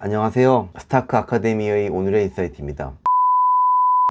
안녕하세요. 스타크 아카데미의 오늘의 인사이트입니다.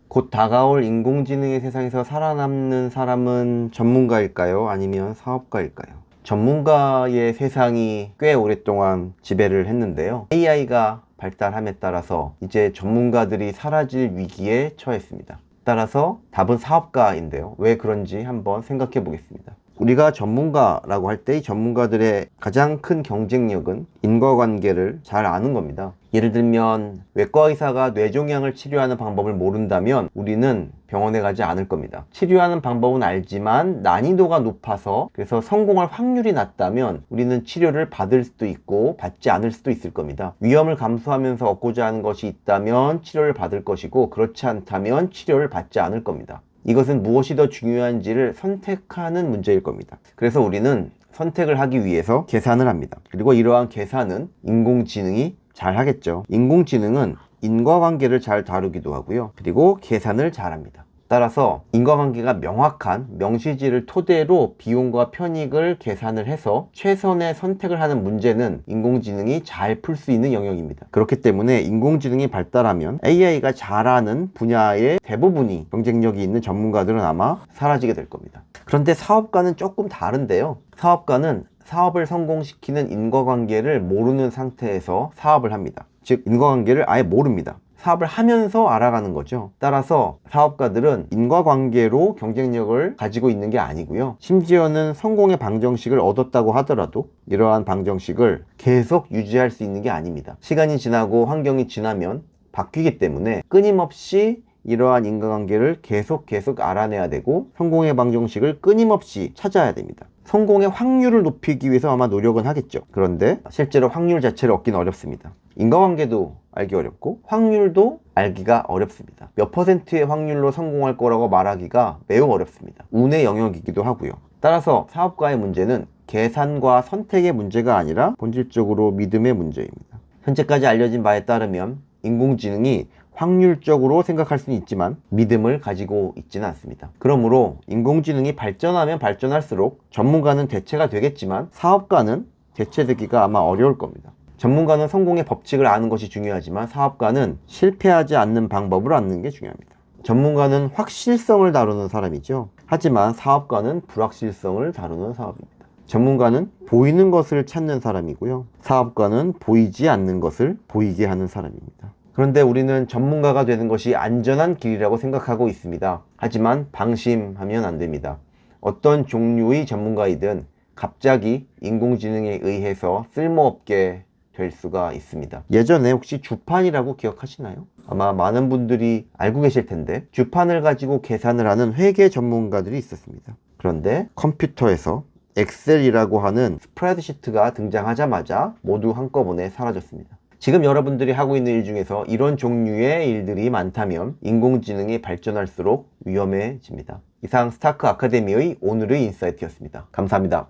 곧 다가올 인공지능의 세상에서 살아남는 사람은 전문가일까요? 아니면 사업가일까요? 전문가의 세상이 꽤 오랫동안 지배를 했는데요. AI가 발달함에 따라서 이제 전문가들이 사라질 위기에 처했습니다. 따라서 답은 사업가인데요. 왜 그런지 한번 생각해 보겠습니다. 우리가 전문가라고 할 때 이 전문가들의 가장 큰 경쟁력은 인과관계를 잘 아는 겁니다. 예를 들면 외과 의사가 뇌종양을 치료하는 방법을 모른다면 우리는 병원에 가지 않을 겁니다. 치료하는 방법은 알지만 난이도가 높아서 그래서 성공할 확률이 낮다면 우리는 치료를 받을 수도 있고 받지 않을 수도 있을 겁니다. 위험을 감수하면서 얻고자 하는 것이 있다면 치료를 받을 것이고 그렇지 않다면 치료를 받지 않을 겁니다. 이것은 무엇이 더 중요한지를 선택하는 문제일 겁니다. 그래서 우리는 선택을 하기 위해서 계산을 합니다. 그리고 이러한 계산은 인공지능이 잘 하겠죠. 인공지능은 인과관계를 잘 다루기도 하고요. 그리고 계산을 잘 합니다. 따라서 인과관계가 명확한 명시지를 토대로 비용과 편익을 계산을 해서 최선의 선택을 하는 문제는 인공지능이 잘 풀 수 있는 영역입니다. 그렇기 때문에 인공지능이 발달하면 AI가 잘하는 분야의 대부분이 경쟁력이 있는 전문가들은 아마 사라지게 될 겁니다. 그런데 사업가는 조금 다른데요. 사업가는 사업을 성공시키는 인과관계를 모르는 상태에서 사업을 합니다. 즉 인과관계를 아예 모릅니다. 사업을 하면서 알아가는 거죠. 따라서 사업가들은 인과관계로 경쟁력을 가지고 있는 게 아니고요. 심지어는 성공의 방정식을 얻었다고 하더라도 이러한 방정식을 계속 유지할 수 있는 게 아닙니다. 시간이 지나고 환경이 지나면 바뀌기 때문에 끊임없이 이러한 인과관계를 계속 알아내야 되고 성공의 방정식을 끊임없이 찾아야 됩니다. 성공의 확률을 높이기 위해서 아마 노력은 하겠죠. 그런데 실제로 확률 자체를 얻기는 어렵습니다. 인과관계도 알기 어렵고 확률도 알기가 어렵습니다. 몇 퍼센트의 확률로 성공할 거라고 말하기가 매우 어렵습니다. 운의 영역이기도 하고요. 따라서 사업가의 문제는 계산과 선택의 문제가 아니라 본질적으로 믿음의 문제입니다. 현재까지 알려진 바에 따르면 인공지능이 확률적으로 생각할 수는 있지만 믿음을 가지고 있지는 않습니다. 그러므로 인공지능이 발전하면 발전할수록 전문가는 대체가 되겠지만 사업가는 대체되기가 아마 어려울 겁니다. 전문가는 성공의 법칙을 아는 것이 중요하지만 사업가는 실패하지 않는 방법을 아는 게 중요합니다. 전문가는 확실성을 다루는 사람이죠. 하지만 사업가는 불확실성을 다루는 사업입니다. 전문가는 보이는 것을 찾는 사람이고요. 사업가는 보이지 않는 것을 보이게 하는 사람입니다. 그런데 우리는 전문가가 되는 것이 안전한 길이라고 생각하고 있습니다. 하지만 방심하면 안 됩니다. 어떤 종류의 전문가이든 갑자기 인공지능에 의해서 쓸모없게 될 수가 있습니다. 예전에 혹시 주판이라고 기억하시나요? 아마 많은 분들이 알고 계실 텐데 주판을 가지고 계산을 하는 회계 전문가들이 있었습니다. 그런데 컴퓨터에서 엑셀이라고 하는 스프레드시트가 등장하자마자 모두 한꺼번에 사라졌습니다. 지금 여러분들이 하고 있는 일 중에서 이런 종류의 일들이 많다면 인공지능이 발전할수록 위험해집니다. 이상 스타크 아카데미의 오늘의 인사이트였습니다. 감사합니다.